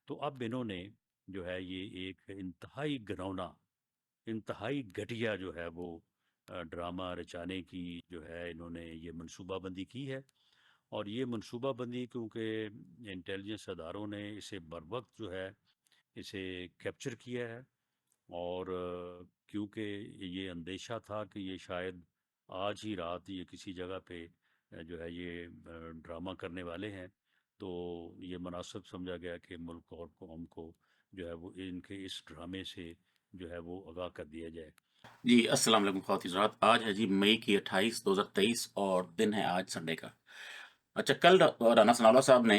तो अब इन्होंने जो है ये एक इंतहाई घिनौना, इंतहाई घटिया जो है वो ड्रामा रचाने की जो है इन्होंने ये मनसूबाबंदी की है। और ये मनसूबाबंदी क्योंकि इंटेलिजेंस अदारों ने इसे बर वक्त जो है इसे कैप्चर किया है। और क्योंकि ये अंदेशा था कि ये शायद आज ही रात ये किसी जगह पे जो है ये ड्रामा करने वाले हैं, तो ये मुनासिब समझा गया कि मुल्क और कौम को जो है वो इनके इस ड्रामे से जो है वो आगाह कर दिया जाए। जी, अस्सलाम वालेकुम ख़वातीन हज़रात। आज है जी मई की 28, 2023 और दिन है आज संडे का। अच्छा, कल राना सनाउल्लाह साहब ने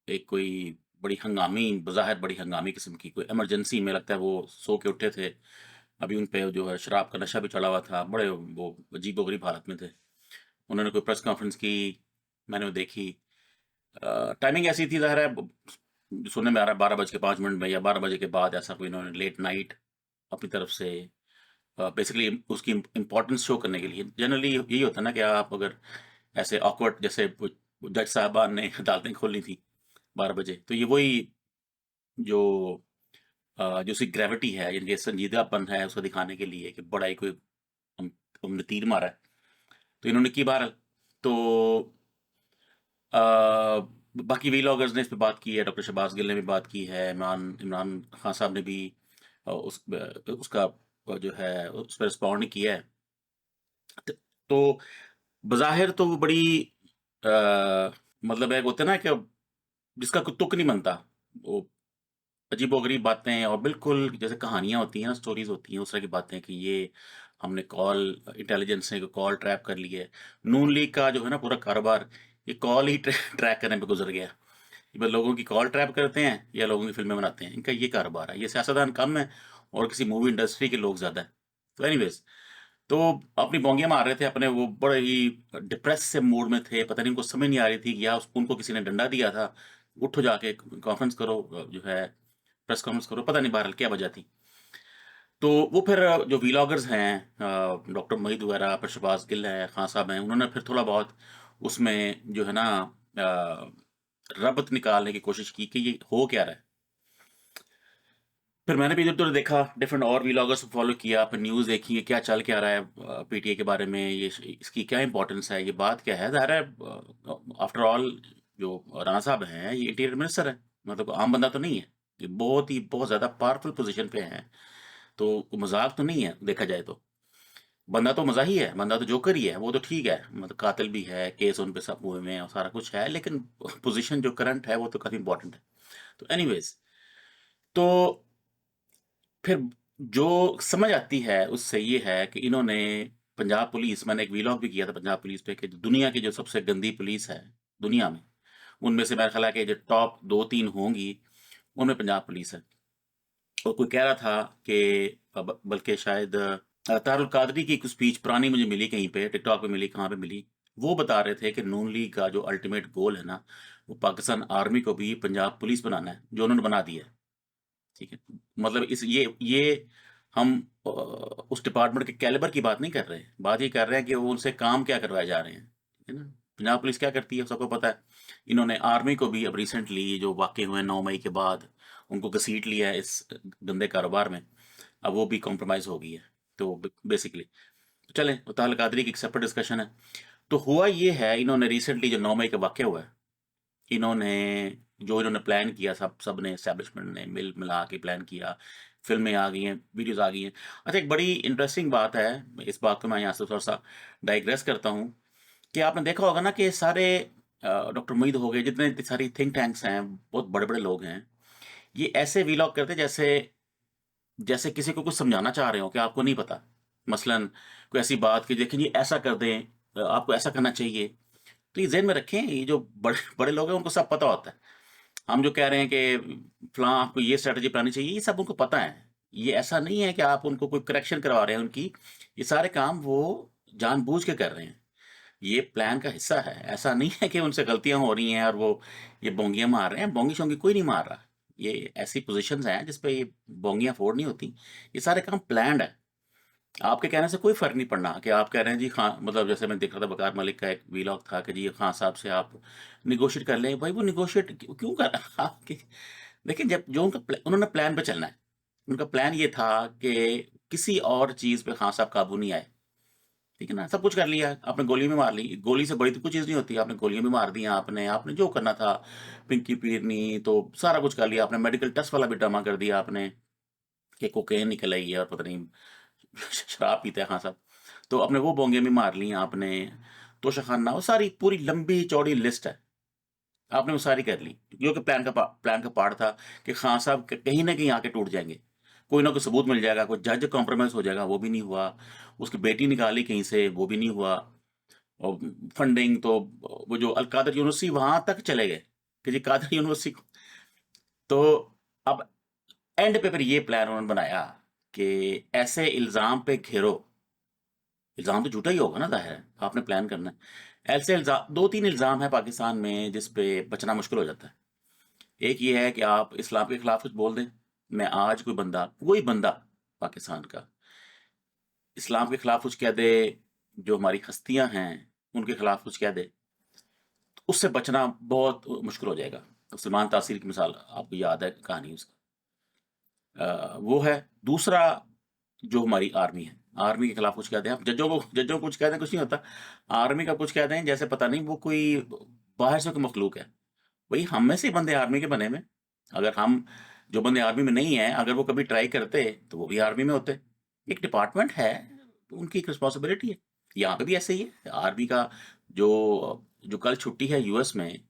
एक कोई बड़ी हंगामी बज़ाहिर बड़ी हंगामी किस्म की कोई इमरजेंसी में लगता है वो सो के उठे थे। अभी उन पे जो है शराब का नशा भी चढ़ा हुआ था, बड़े वो अजीबो-गरीब हालत में थे। उन्होंने कोई प्रेस कॉन्फ्रेंस की, मैंने वो देखी। टाइमिंग ऐसी थी ज़ाहिर है सुनने में आ रहा है 12 बज के 5 मिनट में या 12 बजे के बाद ऐसा कोई इन्होंने लेट नाइट अपनी तरफ से बेसिकली उसकी इम्पोर्टेंस शो करने के लिए जनरली यही होता है ना कि आप अगर ऐसे ऑकवर्ड जैसे जज साहबान ने अदालतें खोली थी 12 बजे, तो ये वही जो जो उसकी ग्रेविटी है यानी कि संजीदापन है उसको दिखाने के लिए कि बड़ा ही कोई हमने तीर मारा है, तो इन्होंने की बहरहाल। तो अ, बाकी वीलॉगर्स ने इस पे बात की है, डॉक्टर शहबाज गिल ने भी बात की है, इमरान इमरान खान साहब ने भी उसका जो है उस पर रिस्पॉन्ड किया है। तो बज़ाहिर तो वो बड़ी मतलब एक होता है ना कि जिसका कोई तुक नहीं बनता, वो अजीबो-गरीब बातें और बिल्कुल जैसे कहानियाँ होती हैं ना, स्टोरीज़ होती हैं, उस तरह की बातें कि ये हमने कॉल इंटेलिजेंस ने कॉल ट्रैप कर ली है। नून लीग का जो है ना पूरा कारोबार, ये कॉल ही ट्रैक करने पे गुज़र गया। ये बस लोगों की कॉल ट्रैप करते हैं या लोगों की फ़िल्में बनाते हैं, इनका ये कारोबार है। ये सियासतदान कम है और किसी मूवी इंडस्ट्री के लोग ज़्यादा हैं। तो एनीवेज़, तो अपनी बोंगियाँ मार रहे थे, अपने वो बड़े ही डिप्रेस से मूड में थे, पता नहीं उनको समझ नहीं आ रही थी कि या उनको किसी ने डंडा दिया था, उठो जाके कॉन्फ्रेंस करो, जो है प्रेस कॉन्फ्रेंस करो, पता नहीं बहरहाल क्या वजह थी। तो वो फिर जो व्लॉगर्स हैं डॉक्टर मोहित वगैरह, फिर शहबाज गिल हैं, खान साहब हैं, उन्होंने फिर थोड़ा बहुत उसमें जो है ना रब्त निकालने की कोशिश की कि ये हो क्या रहा है। फिर मैंने भी इधर-उधर देखा, डिफरेंट और व्लॉगर्स को फ़ॉलो किया, फिर न्यूज़ देखी कि क्या चल क्या रहा है पीटीआई के बारे में, ये इसकी क्या इम्पोर्टेंस है, ये बात क्या है। ज़ाहिर है आफ्टर ऑल जो राणा साहब हैं, ये इंटीरियर मिनिस्टर हैं, मतलब आम बंदा तो नहीं है। ये बहुत ज़्यादा पावरफुल पोज़ीशन पे हैं, तो मज़ाक तो नहीं है देखा जाए तो। बंदा तो मज़ाही है, बंदा तो जोकर ही है, वो तो ठीक है, मतलब कातिल भी है, केस उन पे सब हुए हुए हैं और सारा कुछ है, लेकिन पोज़ीशन जो करंट है, वो तो काफ़ी इम्पोर्टेंट है। तो एनीवेज़, तो फिर जो समझ आती है उससे ये है कि इन्होंने पंजाब पुलिस, मैंने एक व्लॉग भी किया था पंजाब पुलिस पे कि दुनिया की जो सबसे गंदी पुलिस है दुनिया में, उनमें से मेरा ख्याल है कि जो टॉप 2-3 होंगी, उनमें पंजाब पुलिस है। और कोई कह रहा था कि बल्कि शायद तारुल कादरी की कुछ स्पीच पुरानी मुझे मिली कहीं पे, टिकटॉक पे मिली, कहाँ पे मिली, वो बता रहे थे कि नून लीग का जो अल्टीमेट गोल है ना, वो पाकिस्तान आर्मी को भी पंजाब पुलिस बनाना है, जो उन्होंने बना दिया है। ठीक है? मतलब इस ये हम उस डिपार्टमेंट के कैलिबर की बात नहीं कर रहे हैं। बात ये कर रहे हैं कि वो उनसे काम क्या करवाए जा रहे हैं। ठीक है ना? पंजाब पुलिस क्या करती है सबको पता है। इन्होंने आर्मी को भी अब रिसेंटली जो वाक़ये हुए 9 मई के बाद उनको घसीट लिया है इस गंदे कारोबार में। अब वो भी कॉम्प्रोमाइज़ हो गई है। तो बेसिकली चलें, वो ताल कादरी की एक सेपरेट डिस्कशन है। तो हुआ ये है, इन्होंने रिसेंटली जो 9 मई का वाक़या हुआ है, इन्होंने जो इन्होंने प्लान किया, सबने एस्टेब्लिशमेंट ने मिला के प्लान किया, फ़िल्में आ गई हैं, वीडियोज़ आ गई हैं। अच्छा, एक बड़ी इंटरेस्टिंग बात है, इस बात को मैं यहाँ से थोड़ा-सा डाइग्रेस करता हूँ, कि आपने देखा होगा ना कि सारे डॉक्टर मुईद हो गए, जितने सारी थिंक टैंक्स हैं, बहुत बड़े-बड़े लोग हैं, ये ऐसे व्लॉग करते हैं जैसे जैसे किसी को कुछ समझाना चाह रहे हों कि आपको नहीं पता। मसलन कोई ऐसी बात कि देखिए ये ऐसा कर दें, आपको ऐसा करना चाहिए। तो ये ज़हन में रखें, ये जो बड़े बड़े लोग हैं उनको सब पता होता है। हम जो कह रहे हैं कि फलाँ आपको ये स्ट्रैटेजी अपनानी चाहिए, ये सब उनको पता है। ये ऐसा नहीं है कि आप उनको कोई करेक्शन करवा रहे हैं उनकी, ये सारे काम वो जानबूझ के कर रहे हैं। ये प्लान का हिस्सा है। ऐसा नहीं है कि उनसे गलतियाँ हो रही हैं और वो ये बोंगियाँ मार रहे हैं, बोंगी-शोंगी कोई नहीं मार रहा। ये ऐसी पोज़ीशंस हैं जिस पे ये बोंगियाँ फोड़नी होती। ये सारे काम प्लान्ड है। आपके कहने से कोई फ़र्क नहीं पड़ना कि आप कह रहे हैं जी हाँ, मतलब जैसे मैं देख रहा था वकार मलिक का एक वीलॉग था कि जी खान साहब से आप नेगोशिएट कर लें। भाई वो नेगोशिएट क्यों कर आपके देखिए जब जो उन्होंने प्लान पे चलना है। उनका प्लान ये था कि किसी और चीज़ पे खान साहब काबू नहीं आए। ठीक है ना? सब कुछ कर लिया, आपने गोली भी मार ली। गोली से बड़ी तो कोई चीज़ नहीं होती, आपने गोलियाँ भी मार दी आपने, आपने जो करना था, पिंकी पीरनी तो सारा कुछ कर लिया आपने, मेडिकल टेस्ट वाला भी ड्रामा कर दिया आपने कि कोकेन निकल आई है और पता नहीं शराब पीते हैं खान साहब। तो आपने वो बोंगे भी मार ली आपने, तोशाखाना वो सारी पूरी लंबी चौड़ी लिस्ट है। आपने वो सारी कर ली, जो कि प्लान का पार्ट था कि खान साहब कहीं न कहीं आके टूट जाएँगे। कोई ना कोई सबूत मिल जाएगा, कोई जज कॉम्प्रोमाइज़ हो जाएगा, वो भी नहीं हुआ। उसकी बेटी निकाली कहीं से, वो भी नहीं हुआ। और फंडिंग तो वो जो अल कादर यूनिवर्सिटी वहाँ तक चले गए कि जी कादर यूनिवर्सिटी को तो अब एंड पे फिर ये प्लान उन्होंने बनाया कि ऐसे इल्ज़ाम पे घेरो, इल्ज़ाम तो झूठा ही होगा ना ज़ाहिर है, आपने प्लान करना है। ऐसे 2-3 इल्ज़ाम हैं पाकिस्तान में जिस पे बचना मुश्किल हो जाता है। एक ये है कि आप इस्लाम के खिलाफ कुछ बोल दें। मैं आज कोई बंदा पाकिस्तान का इस्लाम के खिलाफ कुछ कह दे, जो हमारी हस्तियाँ हैं, उनके खिलाफ कुछ कह दे, तो उससे बचना बहुत मुश्किल हो जाएगा। तो सलमान तासीर की मिसाल आपको याद है कहानी उसकी। वो है। दूसरा जो हमारी आर्मी है, आर्मी के खिलाफ कुछ कह दें आप, जज्जों को कुछ कह दें कुछ नहीं होता। आर्मी का कुछ कह दें जैसे पता नहीं वो कोई बाहर से कोई मखलूक है। वही हम में से ही बंदे आर्मी के बने हुए हैं। अगर हम जो बंदे आर्मी में नहीं हैं, अगर वो कभी ट्राई करते, तो वो भी आर्मी में होते। एक डिपार्टमेंट है, उनकी एक रिस्पॉन्सिबिलिटी है। यहाँ पे भी ऐसे ही है। आर्मी का जो जो कल छुट्टी है यूएस में,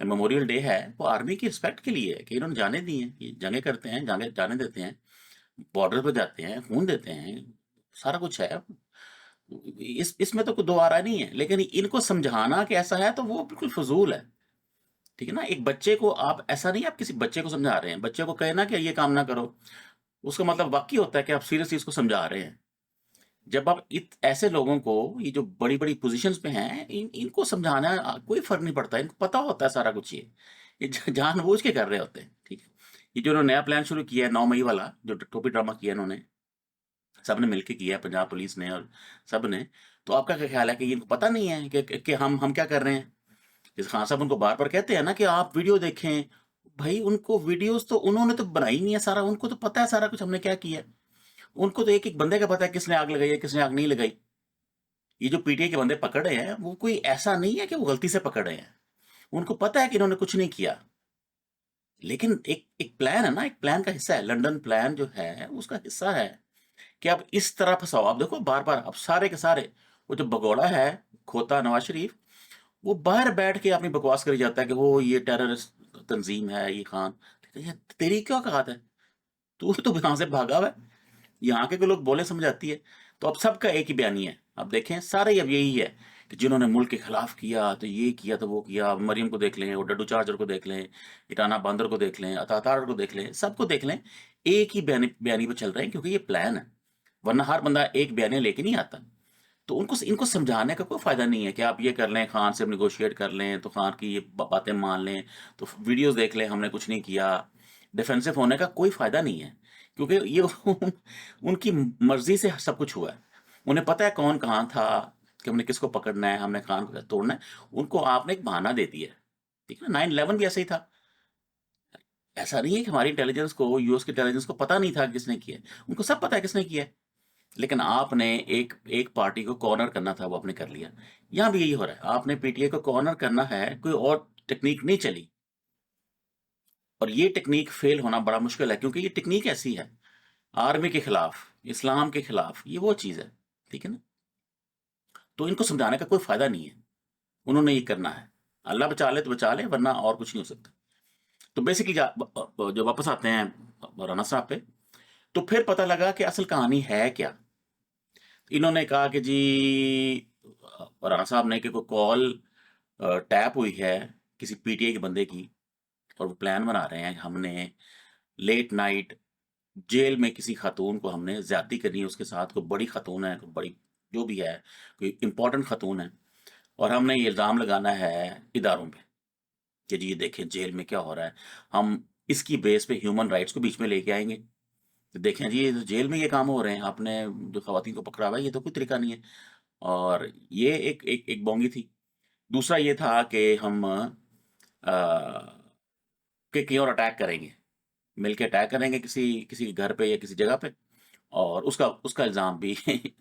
मेमोरियल डे है, वो आर्मी की रिस्पेक्ट के लिए है कि इन्होंने जाने दी हैं, ये जंगें करते हैं, जाने देते हैं, बॉर्डर पे जाते हैं, खून देते हैं, सारा कुछ है। इसमें तो कोई दो आ रहा नहीं है, लेकिन इनको समझाना कि ऐसा है तो वो बिल्कुल फजूल है। ठीक है ना? एक बच्चे को आप ऐसा नहीं, आप किसी बच्चे को समझा रहे हैं, बच्चे को कहे ना कि ये काम ना करो, उसका मतलब वाक़ई होता है कि आप सीरियसली इसको समझा रहे हैं। जब आप ऐसे लोगों को, ये जो बड़ी-बड़ी पोज़ीशंस पे हैं, इनको समझाना कोई फ़र्क नहीं पड़ता, इनको पता होता है सारा कुछ ये जानबूझ के कर रहे होते हैं, ठीक है? ये जो इन्होंने नया प्लान शुरू किया है 9 मई वाला, जो टोपी ड्रामा किया है इन्होंने, सबने मिलके किया है, पंजाब पुलिस ने और सबने, तो आपका क्या ख़्याल है कि इनको पता नहीं है कि हम क्या कर रहे हैं? जैसे खान साहब उनको बार-बार कहते हैं ना कि आप वीडियो देखें। भई उनको वीडियोज़ तो उन्होंने तो बनाई नहीं है सारा, उनको तो पता है सारा कुछ हमने क्या किया है। उनको तो एक-एक बंदे का पता है किसने आग लगाई है, किसने आग नहीं लगाई। ये जो पीटीआई के बंदे पकड़ रहे हैं, वो कोई ऐसा नहीं है कि वो गलती से पकड़ रहे हैं। उनको पता है कि इन्होंने कुछ नहीं किया। लेकिन एक एक प्लान है ना, एक प्लान का हिस्सा है। लंदन प्लान जो है, उसका हिस्सा है कि आप इस तरह फँसाओ। आप देखो बार-बार अब सारे के सारे, वो जो भगोड़ा है, खोता नवाज़ शरीफ, वो बाहर बैठ के अपनी बकवास करी जाता है कि वो ये टेररिस्ट तंज़ीम है, ये खान। ये तेरी क्या औकात है? तू तो यहाँ से भागा हुआ है। यहाँ के लोग बोले समझ आती है। तो अब सबका एक ही बयानी है। अब देखें सारे अब यही है कि जिन्होंने मुल्क के खिलाफ किया, तो ये किया, तो वो किया। अब मरियम को देख लें, और डड्डू चार्जर को देख लें, इटाना बांदर को देख लें, अतातार को देख लें, सबको देख लें। एक ही बयानी पे चल रहे हैं क्योंकि ये प्लान है। वरना हर बंदा एक बयानिया लेके नहीं आता। तो उनको इनको समझाने का कोई फ़ायदा नहीं है कि आप ये कर लें, खान से नेगोशिएट कर लें, तो खान की ये बातें मान लें, तो वीडियोज़ देख लें, हमने कुछ नहीं किया। डिफेंसिव होने का कोई फ़ायदा नहीं है, क्योंकि ये उनकी मर्ज़ी से सब कुछ हुआ है। उन्हें पता है कौन कहाँ था, कि हमने किसको पकड़ना है, हमने खान को तोड़ना है। उनको आपने एक बहाना दे दिया है, ठीक है ना? 9/11 भी ऐसे ही था। ऐसा नहीं है कि हमारी इंटेलिजेंस को, यूएस की इंटेलिजेंस को पता नहीं था किसने किया है। उनको सब पता है किसने किया है। लेकिन आपने एक एक पार्टी को कॉर्नर करना था, वो आपने कर लिया। यहाँ भी यही हो रहा है, आपने पीटीआई को कॉर्नर करना है, कोई और टेक्नीक नहीं चली। और ये टेक्नीक फेल होना बड़ा मुश्किल है, क्योंकि ये टेक्नीक ऐसी है, आर्मी के खिलाफ, इस्लाम के खिलाफ, ये वो चीज़ है, ठीक है ना? तो इनको समझाने का कोई फ़ायदा नहीं है, उन्होंने ये करना है। अल्लाह बचा ले तो बचा ले, वरना और कुछ नहीं हो सकता। तो बेसिकली जब वापस आते हैं राना साहब पे, तो फिर पता लगा कि असल कहानी है क्या? इन्होंने कहा कि जी राणा साहब ने कि कोई कॉल टैप हुई है किसी पीटीआई के बंदे की, और वो प्लान बना रहे हैं कि हमने लेट नाइट जेल में किसी खातून को हमने ज़्यादती करनी है उसके साथ, कोई बड़ी खातून है, कोई बड़ी जो भी है, कोई इम्पोर्टेंट खातून है, और हमने ये इल्ज़ाम लगाना है इदारों पे कि जी ये देखें जेल में क्या हो रहा है। हम इसकी बेस पे ह्यूमन राइट्स को बीच में लेके आएँगे। तो देखें जी, ये तो जेल में ये काम हो रहे हैं, आपने जो खवातीन को पकड़ा हुआ है, ये तो कोई तरीका नहीं है। और ये एक बोंगी थी। दूसरा ये था कि हम कि कहीं और अटैक करेंगे, मिलके अटैक करेंगे किसी किसी के घर पे या किसी जगह पे, और उसका उसका इल्ज़ाम भी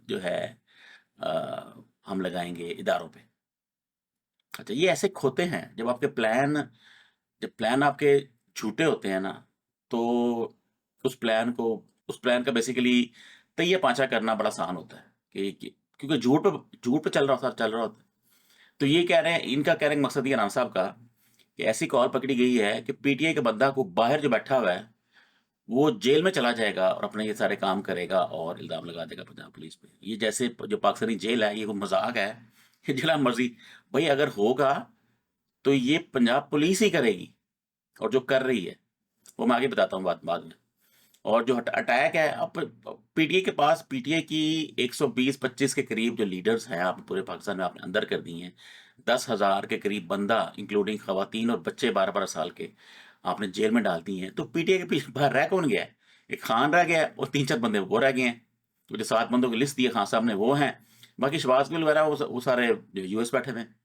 जो है हम लगाएँगे इदारों पे। अच्छा, ये ऐसे खोते हैं जब प्लान आपके झूठे होते हैं ना, तो उस प्लान को उस प्लान का बेसिकली तैया-पाँचा करना बड़ा आसान होता है कि क्योंकि झूठ पे चल रहा होता है। तो ये कह रहे हैं, इनका कहने का मकसद ये है राणा साहब का, कि ऐसी कॉल पकड़ी गई है कि पीटीआई के बंदा को बाहर जो बैठा हुआ है, वो जेल में चला जाएगा और अपने ये सारे काम करेगा और इल्ज़ाम लगा देगा पंजाब पुलिस पे। ये जैसे जो पाकिस्तानी जेल है, ये कोई मज़ाक है, कि जितना मर्ज़ी भई अगर होगा, तो ये पंजाब पुलिस ही करेगी और जो कर रही है, वो मैं आगे बताता हूँ बाद में। और जो अटैक है, अब पीटीआई के पास पीटीआई की 120-25 के करीब जो लीडर्स हैं, आप पूरे पाकिस्तान में आपने अंदर कर दिए हैं। 10,000 के करीब बंदा इंक्लूडिंग खवातीन और बच्चे 12-12 साल के आपने जेल में डाल दिए हैं। तो पीटीआई के पीछे बाहर रह कौन गया है? एक खान रह गया है और 3-4 बंदे वो रह गए हैं। तो जो 7 बंदों की लिस्ट दी है खान साहब ने, वो हैं। बाकी शहबाज गिल वगैरह वो सारे यूएस बैठे हुए हैं।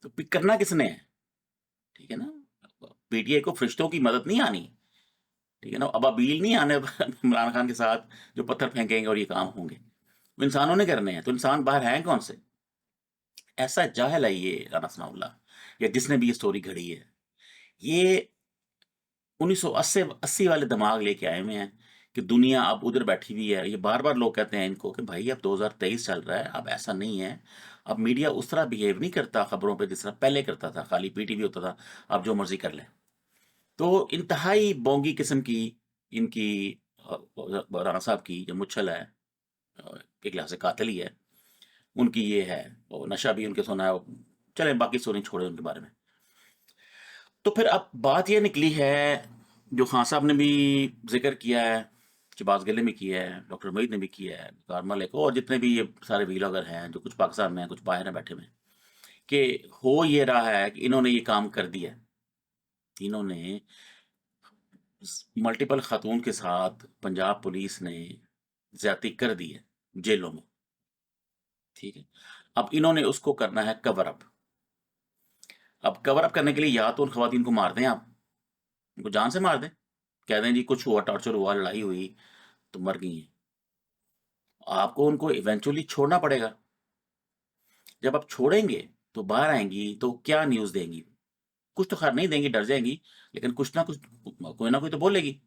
तो करना किसने है? ठीक है ना? पीटीआई को फरिश्तों की मदद नहीं आनी। ठीक है ना? अबाबील नहीं आने इमरान खान के साथ जो पत्थर फेंकेंगे और ये काम होंगे। वो इंसानों ने करने हैं, तो इंसान बाहर हैं कौन से? ऐसा जाहिल है ये राना सनाउल्लाह, या जिसने भी ये स्टोरी घड़ी है। ये 1980 80 वाले दिमाग लेके आए हुए हैं कि दुनिया अब उधर बैठी हुई है। ये बार-बार लोग कहते हैं इनको कि भाई अब 2023 चल रहा है, अब ऐसा नहीं है। अब मीडिया उस तरह बिहेव नहीं करता खबरों पे जिस तरह पहले करता था, खाली पीटीवी होता था, अब जो मर्ज़ी कर लें। तो इंतहाई बोंगी किस्म की इनकी राणा साहब की जो मुच्छल है, एक लिहाज से कातिल ही है, उनकी ये है, और नशा भी उनके सोना है। चलें बाकी स्टोरी छोड़ें उनके बारे में। तो फिर अब बात ये निकली है, जो खान साहब ने भी ज़िक्र किया है, शहबाज गिल ने भी किया है, डॉक्टर मईद ने भी किया है, कारमल एक और जितने भी ये सारे व्लॉगर हैं, जो कुछ पाकिस्तान में हैं, कुछ बाहर हैं बैठे हुए, कि हो ये रहा है कि इन्होंने ये काम कर दिया है। इन्होंने मल्टीपल खातून के साथ पंजाब पुलिस ने ज्यादती कर दी है जेलों में। ठीक है, अब इन्होंने उसको करना है कवर अप। अब कवर अप करने के लिए या तो उन खवातीन को मार दें, आप उनको जान से मार दें, कह दें जी कुछ हुआ, टॉर्चर हुआ, लड़ाई हुई, तो मर गई हैं। आपको उनको इवेंचुअली छोड़ना पड़ेगा। जब आप छोड़ेंगे तो बाहर आएंगी तो क्या न्यूज़ देंगी? कुछ तो खैर नहीं देंगी, डर जाएंगी, लेकिन कुछ ना कुछ कोई ना कोई तो बोलेगी।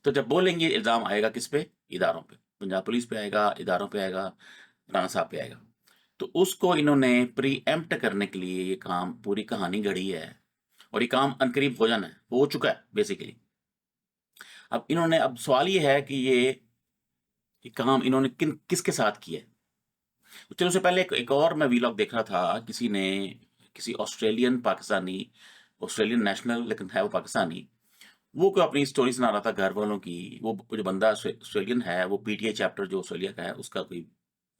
तो जब बोलेंगे, इल्ज़ाम आएगा किस पे? इदारों पे। पंजाब पुलिस पे आएगा, इदारों पे आएगा, राणा साहब पे आएगा। तो उसको इन्होंने प्रीएम्प्ट करने के लिए ये काम, पूरी कहानी घड़ी है, और ये काम अनकरीब हो जाना है, हो चुका है बेसिकली। अब इन्होंने, अब सवाल ये है कि ये काम इन्होंने किसके साथ किया है? तो चलो, उससे पहले एक और मैं वीलॉग देख रहा था, किसी ने, किसी ऑस्ट्रेलियन नेशनल, लेकिन है वो पाकिस्तानी, वो कोई अपनी स्टोरी सुना रहा था घर वालों की। वो जो बंदा ऑस्ट्रेलियन है, वो पीटीआई चैप्टर जो ऑस्ट्रेलिया का है उसका कोई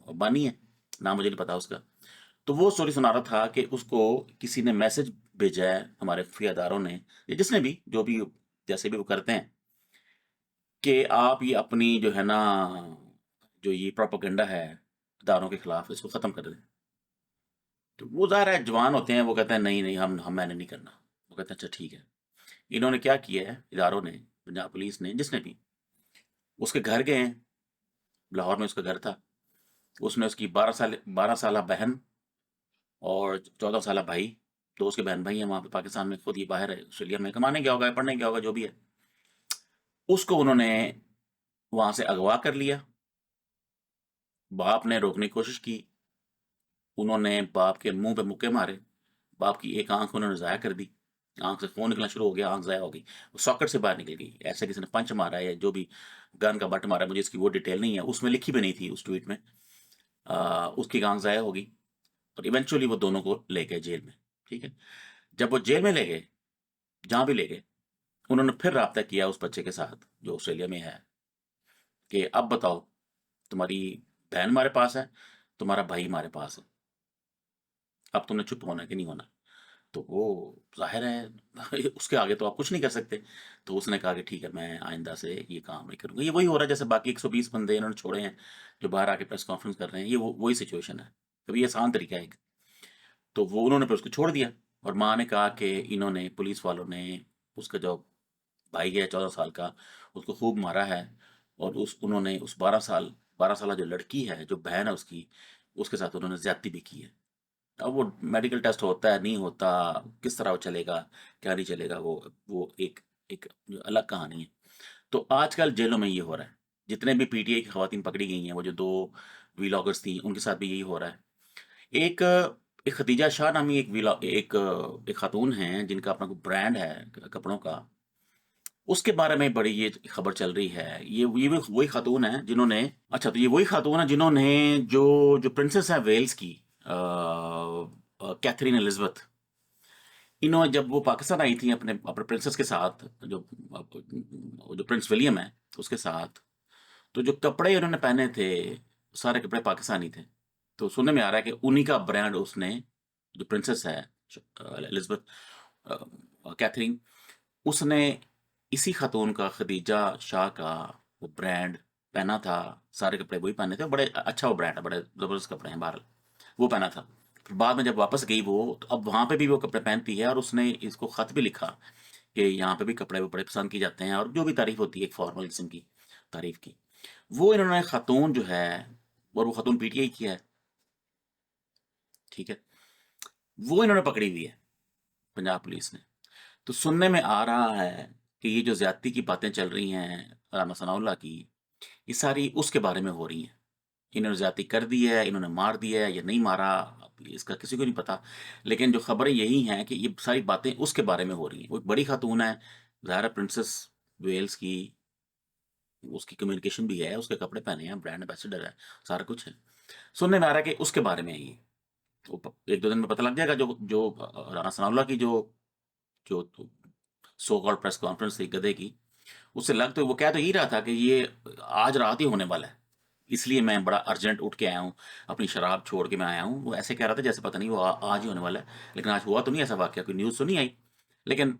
बानी है, नाम मुझे नहीं पता उसका। तो वो स्टोरी सुना रहा था कि उसको किसी ने मैसेज भेजा है, हमारे खुफिया इदारों ने, या जिसने भी, जो भी, जैसे भी वो करते हैं, कि आप ये अपनी जो है ना, जो ये प्रोपेगेंडा है इदारों के खिलाफ, इसको ख़त्म कर दें। तो वो ज़ाहिर है जवान होते हैं, वो कहते हैं नहीं नहीं, हम मैंने नहीं करना। वो कहते हैं अच्छा ठीक है। इन्होंने क्या किया है, इदारों ने, पंजाब पुलिस ने, जिसने भी, उसके घर गए हैं। लाहौर में उसका घर था। उसने उसकी 12 साल बहन और 14 साल भाई, तो उसके बहन भाई हैं वहाँ पे पाकिस्तान में, खुद ये बाहर है ऑस्ट्रेलिया में, कमाने गया होगा या पढ़ने गया होगा, जो भी है। उसको उन्होंने वहाँ से अगवा कर लिया। बाप ने रोकने की कोशिश की, उन्होंने बाप के मुंह पे मुक्के मारे। बाप की एक आंख उन्होंने ज़ाया कर दी, आंख से खून निकलना शुरू हो गया, आंख ज़ाया हो गई, वो सॉकेट से बाहर निकल गई। ऐसे किसी ने पंच मारा है या जो भी गन का बट मारा है, मुझे इसकी वो डिटेल नहीं है, उसमें लिखी भी नहीं थी उस ट्वीट में। उसकी आंख ज़ाया हो गई, और इवेंचुअली वो दोनों को ले गए जेल में। ठीक है, जब वो जेल में ले गए, जहाँ भी ले गए, उन्होंने फिर राब्ता किया उस बच्चे के साथ जो ऑस्ट्रेलिया में है, कि अब बताओ, तुम्हारी बहन हमारे पास है, तुम्हारा भाई हमारे पास है, अब तुमने चुप होना है कि नहीं होना? तो वो ज़ाहिर है उसके आगे तो आप कुछ नहीं कर सकते। तो उसने कहा कि ठीक है, मैं आइंदा से ये काम नहीं करूँगा। ये वही हो रहा है जैसे बाकी 120 बंदे इन्होंने छोड़े हैं, जो बाहर आके प्रेस कॉन्फ्रेंस कर रहे हैं, ये वो वही सिचुएशन है। कभी आसान तरीका है एक। तो वो उन्होंने फिर उसको छोड़ दिया और माँ ने कहा कि इन्होंने पुलिस वालों ने उसका जो भाई है 14 साल का, उसको खूब मारा है और उन्होंने उस 12 साल जो लड़की है, जो बहन है उसकी, उसके साथ उन्होंने ज़्यादती भी की है। अब वो मेडिकल टेस्ट होता है, नहीं होता, किस तरह वो चलेगा, क्या नहीं चलेगा, वो एक एक जो अलग कहानी है। तो आजकल जेलों में ये हो रहा है। जितने भी पीटीआई की खवातीन पकड़ी गई हैं, वो जो 2 व्लॉगर्स थी, उनके साथ भी यही हो रहा है। एक एक खदीजा शाह नामी एक खातून हैं, जिनका अपना कोई ब्रांड है कपड़ों का। उसके बारे में बड़ी ये खबर चल रही है। ये भी वही खातून है जिन्होंने अच्छा, तो ये वही खातून है जिन्होंने जो जो प्रिंसेस है वेल्स की कैथरीन एलिज़ाबेथ, इन्होंने जब वो पाकिस्तान आई थी अपने अपने प्रिंसेस के साथ, जो प्रिंस विलियम है, उसके साथ, तो जो कपड़े उन्होंने पहने थे, सारे कपड़े पाकिस्तानी थे। तो सुनने में आ रहा है कि उन्हीं का ब्रांड उसने, जो प्रिंसेस है एलिज़ाबेथ कैथरीन, उसने इसी खातून का, खदीजा शाह का वो ब्रांड पहना था। सारे कपड़े वही पहने थे। बड़े अच्छा वो ब्रांड है, बड़े ज़बरदस्त कपड़े हैं बहरहाल। वो पहना था। फिर बाद में जब वापस गई वो, तो अब वहाँ पे भी वो कपड़े पहनती है और उसने इसको ख़त भी लिखा कि यहाँ पे भी कपड़े वो बड़े पसंद किए जाते हैं और जो भी तारीफ़ होती है एक फॉर्मल किस्म की तारीफ़ की। वो इन्होंने खातून जो है, और वो खातून पीटीआई की है, ठीक है? वो इन्होंने पकड़ी हुई है, पंजाब पुलिस ने। तो सुनने में आ रहा है कि ये जो ज़्यादती की बातें चल रही हैं राना सनाउल्लाह की, ये सारी उसके बारे में हो रही हैं। इन्होंने ज़्यादती कर दी है, इन्होंने मार दिया है या नहीं मारा, अब इसका किसी को नहीं पता। लेकिन जो खबरें यही हैं कि ये सारी बातें उसके बारे में हो रही हैं। वो एक बड़ी खातून है, ज़ाहिर है प्रिंसेस वेल्स की, उसकी कम्युनिकेशन भी है, उसके कपड़े पहने हैं, ब्रांड एम्बेसडर है, सारा कुछ है। सुनने में आ रहा है कि उसके बारे में है ये। तो 1-2 दिन में पता लग जाएगा। जो जो राना सनाउल्लाह की जो जो सो कॉल्ड प्रेस कॉन्फ्रेंस थी गधे की, उससे लग तो वो कह तो यही रहा था कि ये आज रात ही होने वाला है। इसलिए मैं बड़ा अर्जेंट उठ के आया हूँ, अपनी शराब छोड़ के मैं आया हूँ। वो ऐसे कह रहा था जैसे पता नहीं वो आज ही होने वाला है। लेकिन आज हुआ तो नहीं ऐसा वाक़या, कोई न्यूज़ तो नहीं आई। लेकिन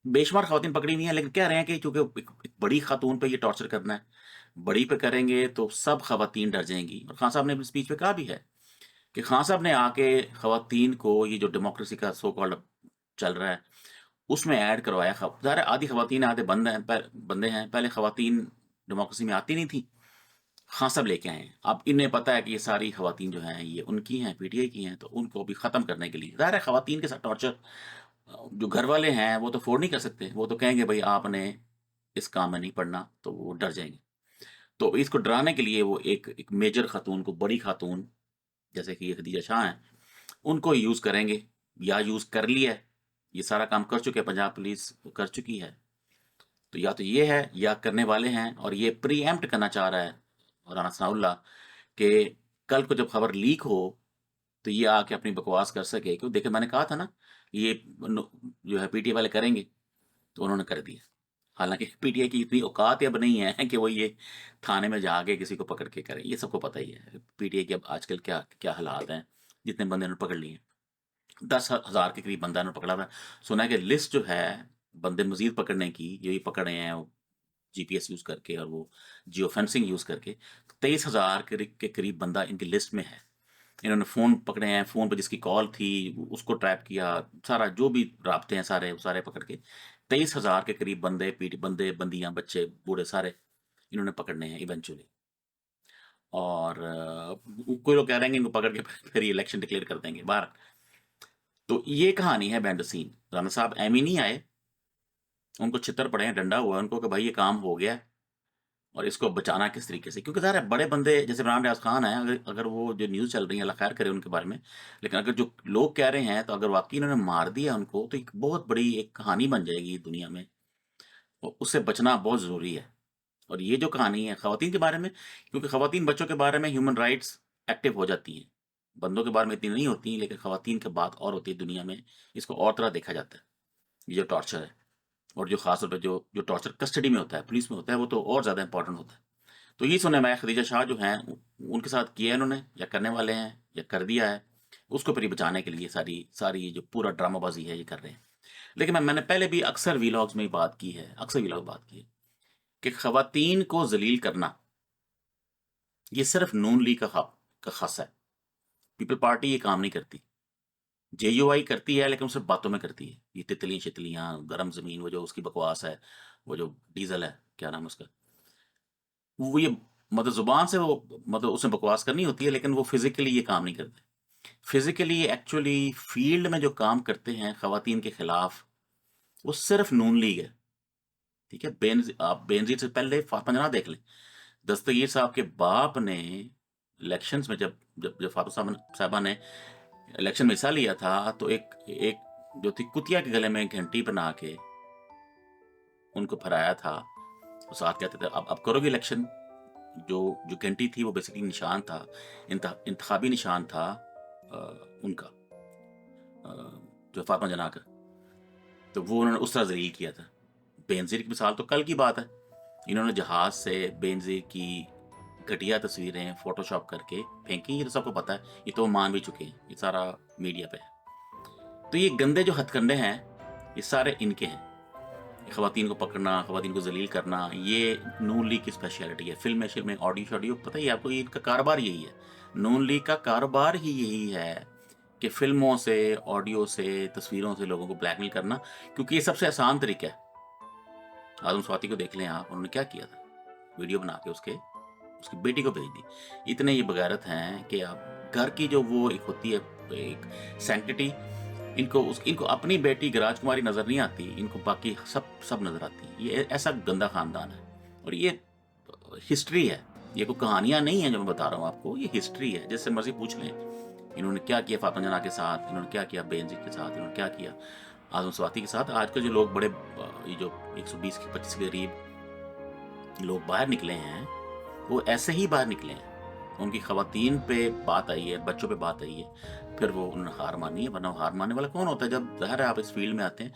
बेशुमार ख़वातीन पकड़ी हुई हैं, लेकिन कह रहे हैं कि चूँकि एक बड़ी ख़ातून पे ये टॉर्चर करना है, बड़ी पे करेंगे तो सब ख़वातीन डर जाएँगी। और खान साहब ने अपनी स्पीच में कहा भी है कि खान साहब ने आके ख़वातीन को ये जो डेमोक्रेसी का सो कॉल्ड चल रहा है, उसमें ऐड करवाया। ज़ाहिर है आधी ख़वातीन आधे बंदे हैं। पहले ख़वातीन डेमोक्रेसी में आती नहीं थी, खान साहब लेके आए हैं। अब इन्हें पता है कि ये सारी ख़वातीन जो हैं ये उनकी हैं, पीटीआई की हैं, तो उनको भी ख़त्म करने के लिए ज़ाहिर है ख़वातीन के साथ टॉर्चर जो घर वाले हैं वो तो अफ़ोर्ड नहीं कर सकते। वो तो कहेंगे भई आपने इस काम में नहीं पड़ना, तो वो डर जाएँगे। तो इसको डराने के लिए वो एक मेजर खातून को, बड़ी खातून जैसे कि ये खदीजा शाह हैं, उनको यूज़ करेंगे या यूज़ कर लिया है। ये सारा काम कर चुके हैं, पंजाब पुलिस कर चुकी है। तो या तो ये है या करने वाले हैं, और ये प्रीएम्प्ट करना चाह रहा है राना सनाउल्लाह कि कल को जब खबर लीक हो तो ये आके अपनी बकवास कर सके। क्यों देखिए, मैंने कहा था ना, ये जो है पीटीआई वाले करेंगे, तो उन्होंने कर दिया। हालांकि पीटीआई की इतनी औकात अब नहीं है कि वो ये थाने में जाके किसी को पकड़ के करे। ये सबको पता ही है पीटीआई के अब आजकल क्या क्या हालात हैं। जितने बंदे उन्होंने पकड़ लिए, 10,000 के करीब बंदा उन्होंने पकड़ा हुआ है। सुना है कि लिस्ट जो है बंदे मजीद पकड़ने की, यही पकड़ रहे हैं जीपीएस यूज़ करके और वो जियो फेंसिंग यूज़ करके, 23,000 के करीब बंदा इनकी लिस्ट में है। इन्होंने फ़ोन पकड़े हैं, फ़ोन पे जिसकी कॉल थी उसको ट्रैप किया, सारा जो भी राब्ते हैं सारे, वो सारे पकड़ के 23,000 के करीब बंदे, बंदियाँ, बच्चे, बूढ़े सारे इन्होंने पकड़ने हैं इवेंचुअली। और कोई लोग कह रहे हैं कि इनको पकड़ के फिर ये इलेक्शन डिक्लेयर कर देंगे बाहर। तो ये कहानी है बिहाइंड द सीन। राणा साहब एम ही नहीं आए, उनको छितर पड़े हैं, डंडा हुआ है उनको कि भाई ये काम हो गया है और इसको बचाना किस तरीके से। क्योंकि ज़ाहिर है बड़े बंदे जैसे इमरान रियाज़ खान हैं, अगर अगर वो जो न्यूज़ चल रही है, अल्लाह खैर करे उनके बारे में। लेकिन अगर जो लोग कह रहे हैं, तो अगर वाक़ई इन्होंने मार दिया उनको, तो एक बहुत बड़ी एक कहानी बन जाएगी दुनिया में, और उससे बचना बहुत ज़रूरी है। और ये जो कहानी है ख़वातीन के बारे में, क्योंकि ख़वातीन बच्चों के बारे में ह्यूमन राइट्स एक्टिव हो जाती हैं। बंदों के बारे में इतनी नहीं होती, लेकिन ख़वातीन की बात और होती है दुनिया में, इसको और तरह देखा जाता है। ये जो टॉर्चर है, और जो ख़ास तौर पे जो जो टॉर्चर कस्टडी में होता है, पुलिस में होता है, वो तो और ज़्यादा इम्पोर्टेंट होता है। तो यही सुना मैं, खदीजा शाह जो हैं उनके साथ किया है इन्होंने, या करने वाले हैं, या कर दिया है। उसको फिर बचाने के लिए सारी सारी जो पूरा ड्रामाबाजी है ये कर रहे हैं। लेकिन मैंने पहले भी अक्सर वीलॉग्स में बात की है, अक्सर वीलॉग बात की है कि ख़वातीन को ज़लील करना, ये सिर्फ़ नून लीग का ख़ासा है। पीपल पार्टी ये काम नहीं करती। जेयूआई करती है लेकिन वो सिर्फ़ बातों में करती है। ये तितलियाँ-शितलियाँ, गरम ज़मीन, वो जो उसकी बकवास है, वो जो डीज़ल है, क्या नाम है उसका? वो ये मतलब ज़ुबान से वो मतलब उसमें बकवास करनी होती है लेकिन वो फ़िज़िकली ये काम नहीं करते। फ़िज़िकली एक्चुअली फ़ील्ड में जो काम करते हैं ख़वातीन के खिलाफ़, वो सिर्फ़ नून लीग है, ठीक है? आप बेनज़ीर से पहले फ़ातिमा जनाह देख लें। दस्तगीर साहब के बाप ने इलेक्शंस में जब फ़ातिमा साहबा ने इलेक्शन में हिस्सा लिया था, तो एक एक जो थी कुतिया के गले में घंटी बना के उनको फहराया था। और साथ कहते थे, "अब करोगे इलेक्शन?" जो जो घंटी थी वो बेसिकली निशान था, इंतखाबी निशान था उनका जो फातिमा जनाह का। तो वो उन्होंने उस तरह ज़लील किया था। बेनज़ीर की मिसाल तो कल की बात है। इन्होंने जहाज़ से बेनज़ीर की घटिया तस्वीरें फ़ोटोशॉप करके फेंकी, ये तो सबको पता है। ये तो वो मान भी चुके हैं, ये सारा मीडिया पे है। तो ये गंदे जो हथकंडे हैं, ये सारे इनके हैं। ख़वातीन को पकड़ना, ख़वातीन को ज़लील करना, ये नून लीग की स्पेशलिटी है। फ़िल्में-शिल्में, ऑडियो-शॉडियो, पता ही है आपको, ये इनका कारोबार यही है। नून लीग का कारोबार ही यही है कि फ़िल्मों से, ऑडियो से, तस्वीरों से लोगों को ब्लैकमेल करना, क्योंकि ये सबसे आसान तरीका है। आदम स्वाति को देख लें आप, उन्होंने क्या किया था? वीडियो बना के उसकी बेटी को भेज दी। इतने ये बेगैरत हैं कि आप घर की जो वो एक होती है, एक सैंक्टिटी, इनको अपनी बेटी राजकुमारी नज़र नहीं आती, इनको बाकी सब नज़र आती है। ये ऐसा गंदा ख़ानदान है और ये हिस्ट्री है। ये कोई कहानियाँ नहीं है जो मैं बता रहा हूँ आपको, ये हिस्ट्री है, जिससे मर्ज़ी पूछ लें। इन्होंने क्या किया फातिमा जनाह के साथ, इन्होंने क्या किया बेनज़ीर के साथ, इन्होंने क्या किया आज़म स्वाति के साथ। आजकल जो लोग बड़े ये जो 120 के 25 के करीब लोग बाहर निकले हैं, वो ऐसे ही बाहर निकले हैं। उनकी ख़वातीन पे बात आई है, बच्चों पे बात आई है, फिर वो उन्होंने हार मानी है, वरना हार मानने वाला कौन होता है? जब ज़ाहिर है आप इस फ़ील्ड में आते हैं,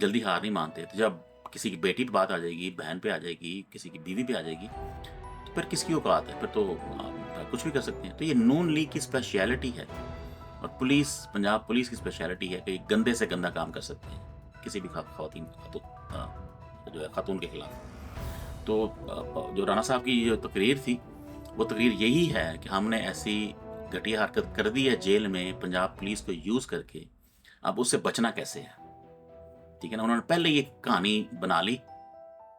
जल्दी हार नहीं मानते। तो जब किसी की बेटी पे बात आ जाएगी, बहन पे आ जाएगी, किसी की बीवी पे आ जाएगी, तो फिर किसकी औकात है? फिर तो आप कुछ भी कर सकते हैं। तो ये नून लीग की स्पेशलिटी है और पंजाब पुलिस की स्पेशलिटी है कि गंदे से गंदा काम कर सकते हैं, किसी भी ख़वातीन जो है खातून के खिलाफ। तो जो राणा साहब की जो तकरीर थी, वो तकरीर यही है कि हमने ऐसी घटिया हरकत कर दी है जेल में पंजाब पुलिस को यूज़ करके, अब उससे बचना कैसे है? ठीक है ना? उन्होंने पहले ये कहानी बना ली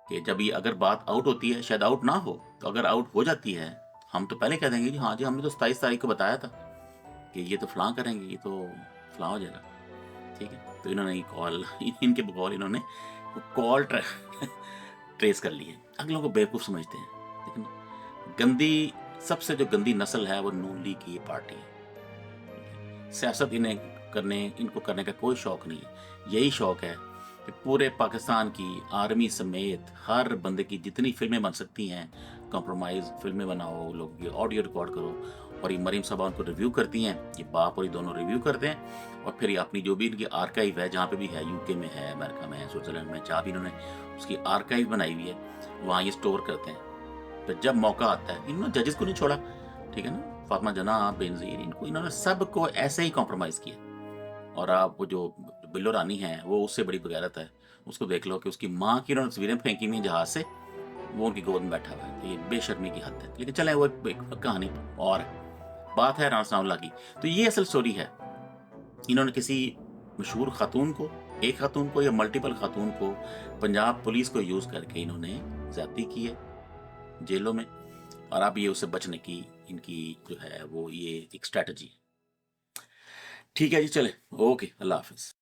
कि जब ये अगर बात आउट होती है, शायद आउट ना हो, तो अगर आउट हो जाती है, हम तो पहले कह देंगे कि हाँ जी, हमने तो 27 तारीख को बताया था कि ये तो फलाँ करेंगे, ये तो फलाँ हो जाएगा। ठीक है? तो इन्होंने ये कॉल इनके बकौल इन्होंने कॉल ट्रेस कर ली है। अगलों को बेवकूफ़ समझते हैं। लेकिन सबसे जो गंदी नस्ल है वो नून लीग की ये पार्टी है। सियासत इनको करने का कोई शौक नहीं है। यही शौक है कि पूरे पाकिस्तान की आर्मी समेत हर बंदे की जितनी फ़िल्में बन सकती हैं, कॉम्प्रोमाइज़ फ़िल्में बनाओ, लोगों की ऑडियो रिकॉर्ड करो। और ये मरीम साहबा उनको रिव्यू करती हैं, ये बाप और ये दोनों रिव्यू करते हैं और फिर ये अपनी जो भी इनकी आर्काइव है, जहाँ पे भी है, यूके में है, अमेरिका में है, स्विट्ज़रलैंड में, जहाँ भी इन्होंने उसकी आर्काइव बनाई हुई है, वहाँ ये स्टोर करते हैं। तो जब मौका आता है, इन्होंने जजेस को नहीं छोड़ा, ठीक है ना? फातिमा जनाह, बेनज़ीर, इन्होंने सबको ऐसे ही कॉम्प्रोमाइज़ किया। और आप वो जो बिल्लो रानी है, वो उससे बड़ी बेगैरत है। उसको देख लो कि उसकी माँ की उन्होंने तस्वीरें फेंकी हुई हैं जहाज़ से, वो उनकी गोद में बैठा हुआ है। तो ये बेशर्मी की हद है। लेकिन चलें, वो एक कहानी और है। बात है राणा सांवला की। तो ये असल स्टोरी है। इन्होंने किसी मशहूर खातून को, एक खातून को या मल्टीपल खातून को, पंजाब पुलिस को यूज़ करके इन्होंने ज़्यादती की है जेलों में और अब ये उससे बचने की इनकी जो है वो ये एक स्ट्रैटेजी है। ठीक है जी, चलें। ओके, अल्लाह हाफ़िज़।